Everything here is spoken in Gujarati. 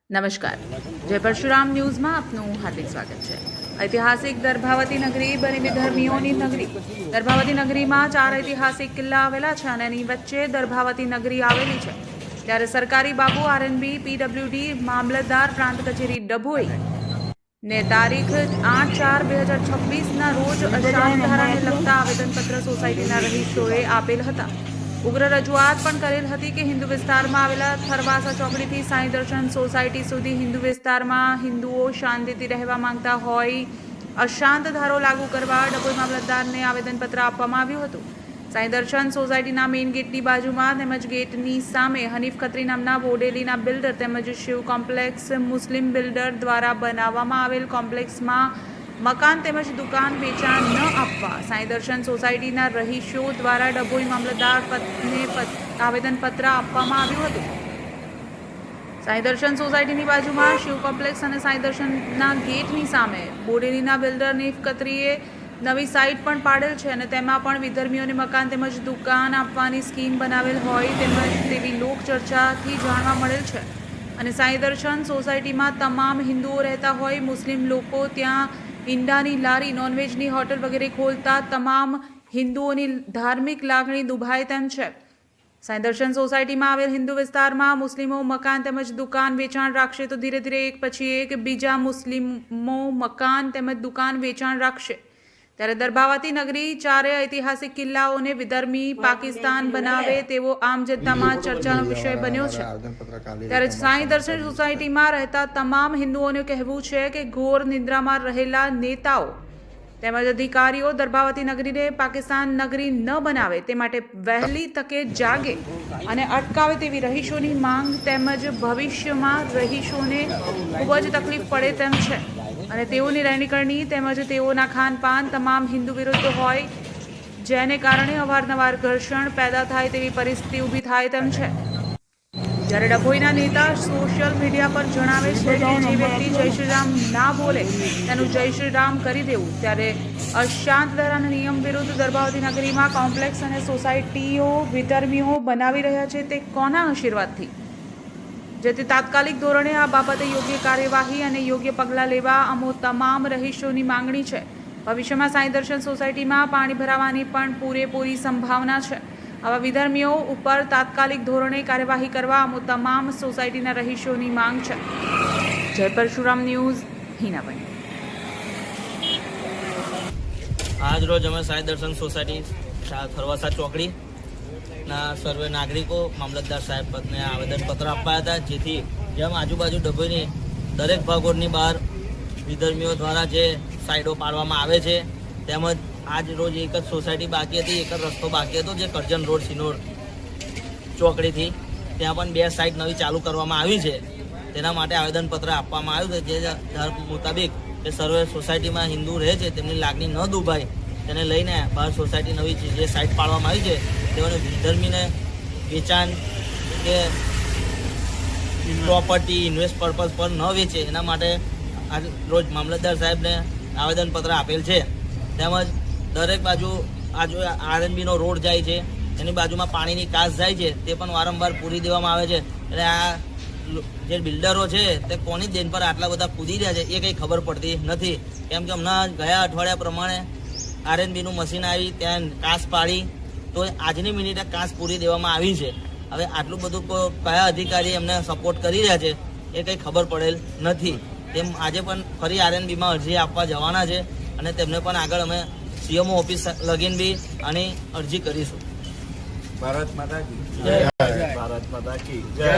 નમસ્કાર, જય પરશુરામ ન્યૂઝમાં આપનું હાર્દિક સ્વાગત છે। ઐતિહાસિક દર્ભાવતી નગરી બની વિધર્મીઓની નગરી। દર્ભાવતી નગરીમાં 4 ઐતિહાસિક કિલ્લા આવેલા છે અને એની વચ્ચે દર્ભાવતી નગરી આવેલી છે। ત્યારે સરકારી બાબુ આરએનબી પીડબ્લ્યુડી મામલતદાર પ્રાંત કચેરી ડભોઈ ને તારીખ 8/4/2026ના રોજ અશાંત ધારાને લગતા આવેદનપત્ર સોસાયટીના રહીશોએ આપેલ હતા। ઉગ્ર રજૂઆત પણ કરેલ હતી કે હિન્દુ વિસ્તારમાં આવેલા થરવાસા ચોકડીથી સાંઈ દર્શન સોસાયટી સુધી હિન્દુ વિસ્તારમાં હિન્દુઓ શાંતિથી રહેવા માંગતા હોય અશાંત ધારો લાગુ કરવા ડભોઈ મામલતદારને આવેદનપત્ર આપવામાં આવ્યું હતું। સાંઈ દર્શન સોસાયટીના મેઇન ગેટની બાજુમાં તેમજ ગેટની સામે હનીફ ખત્રી નામના બોડેલીના બિલ્ડર તેમજ શિવ કોમ્પ્લેક્સ મુસ્લિમ બિલ્ડર દ્વારા બનાવવામાં આવેલ કોમ્પ્લેક્સમાં મકાન તેમજ દુકાન વેચાણ ન આપવા સાંઈ દર્શન સોસાયટીના રહીશો દ્વારા ડભોઈ મામલતદારને આવેદનપત્ર આપવામાં આવ્યું હતું। સાંઈ દર્શન સોસાયટીની બાજુમાં શિવ કોમ્પ્લેક્સ અને સાંઈ દર્શનના ગેટની સામે બોડેલીના બિલ્ડર હનીફ ખત્રીએ નવી સાઇટ પણ પાડેલ છે અને તેમાં પણ વિધર્મીઓને મકાન તેમજ દુકાન આપવાની સ્કીમ બનાવેલ હોય તેવી લોકચર્ચાથી જાણવા મળેલ છે। અને સાંઈ દર્શન સોસાયટીમાં તમામ હિન્દુઓ રહેતા હોય મુસ્લિમ લોકો ત્યાં ઈંડાની લારી નોનવેજની હોટલ વગેરે ખોલતા તમામ હિન્દુઓની ધાર્મિક લાગણી દુભાય તેમ છે। સાંઈ દર્શન સોસાયટીમાં આવેલ હિન્દુ વિસ્તારમાં મુસ્લિમો મકાન તેમજ દુકાન વેચાણ રાખશે તો ધીરે ધીરે એક પછી એક બીજા મુસ્લિમો મકાન તેમજ દુકાન વેચાણ રાખશે। ત્યારે દર્ભાવતી નગરી 4 ઐતિહાસિક કિલ્લાઓને વિધર્મી પાકિસ્તાન બનાવે તેવો આમ જનતામાં ચર્ચાનો વિષય બન્યો છે। ત્યારે સાંઈ દર્શન સોસાયટીમાં રહેતા તમામ હિન્દુઓનું કહેવું છે કે ઘોર નિદ્રામાં રહેલા નેતાઓ તેમજ અધિકારીઓ દર્ભાવતી નગરીને પાકિસ્તાન નગરી ન બનાવે તે માટે વહેલી તકે જાગે અને અટકાવે તેવી રહીશોની માંગ તેમજ ભવિષ્યમાં રહીશોને ખૂબ જ તકલીફ પડે તેમ છે અને તેઓની રહેણીકરણી તેમજ તેઓના ખાનપાન તમામ હિન્દુ વિરુદ્ધ હોય જેને કારણે અવારનવાર ઘર્ષણ પેદા થાય તેવી પરિસ્થિતિ ઊભી થાય તેમ છે। જ્યારે ડભોઈના નેતા સોશિયલ મીડિયા પર જણાવે છે કે જે વ્યક્તિ જય શ્રી રામ ના બોલે તેનું જય શ્રી રામ કરી દેવું। ત્યારે અશાંત ધારાના નિયમ વિરુદ્ધ દર્ભાવતી નગરીમાં કોમ્પ્લેક્સ અને સોસાયટીઓ વિધર્મીઓ બનાવી રહ્યા છે તે કોના આશીર્વાદથી? જેથી તાત્કાલિક ધોરણે આ બાબતે યોગ્ય કાર્યવાહી અને યોગ્ય પગલાં લેવા અમો તમામ રહીશોની માંગણી છે। ભવિષ્યમાં સાંઈ દર્શન સોસાયટીમાં પાણી ભરાવાની પણ પૂરેપૂરી સંભાવના છે। આવા વિધર્મીઓ ઉપર તાત્કાલિક ધોરણે કાર્યવાહી કરવા અમો તમામ સોસાયટીના રહીશોની માંગ છે। જય પરશુરામ ન્યૂઝ, હિનાબેન। આજ રોજ અમે સાંઈ દર્શન સોસાયટી થરવાસા ચોકડી ના સર્વે નાગરિકો મામલતદાર સાહેબ પદને આવેદનપત્ર આપ્યા હતા, જેથી જેમ આજુબાજુ ડભોઈની દરેક ભાગોળની બહાર વિધર્મીઓ દ્વારા જે સાઈડો પાડવામાં આવે છે તેમજ આજ રોજ એક જ સોસાયટી બાકી હતી, એક જ રસ્તો બાકી હતો જે કરજણ રોડ સિનોર ચોકડીથી ત્યાં પણ 2 સાઈડ નવી ચાલુ કરવામાં આવી છે। તેના માટે આવેદનપત્ર આપવામાં આવ્યું છે જે ધર્મ મુતાબિક કે સર્વે સોસાયટીમાં હિન્દુ રહે છે તેમની લાગણી ન દુભાય તેને લઈને બહાર સોસાયટી નવી જે સાઇટ પાડવામાં આવી છે તેઓને વિધર્મીને વેચાણ કે પ્રોપર્ટી ઇન્વેસ્ટ પર્પઝ પર ન વેચે એના માટે આજ રોજ મામલતદાર સાહેબને આવેદનપત્ર આપેલ છે। તેમજ દરેક બાજુ આ આરએનબીનો રોડ જાય છે એની બાજુમાં પાણીની કાસ જાય છે તે પણ વારંવાર પૂરી દેવામાં આવે છે। એટલે આ જે બિલ્ડરો છે તે કોની દેન પર આટલા બધા કૂદી રહ્યા છે એ કંઈ ખબર પડતી નથી, કેમ કે હમણાં ગયા અઠવાડિયા પ્રમાણે આરએનબીનું મશીન આવી ત્યાં કાસ પાડી તો આજની મિનિટે કાસ પૂરી દેવામાં આવી છે। હવે આટલું બધું કયા અધિકારી એમને સપોર્ટ કરી રહ્યા છે એ કંઈ ખબર પડેલ નથી। તેમ આજે પણ ફરી આરએનબીમાં અરજી આપવા જવાના છે અને તેમને પણ આગળ અમે સીએમઓ ઓફિસ લગીન બી આની અરજી કરીશું। ભારત માતા કી જય। ભારત માતા કી જય।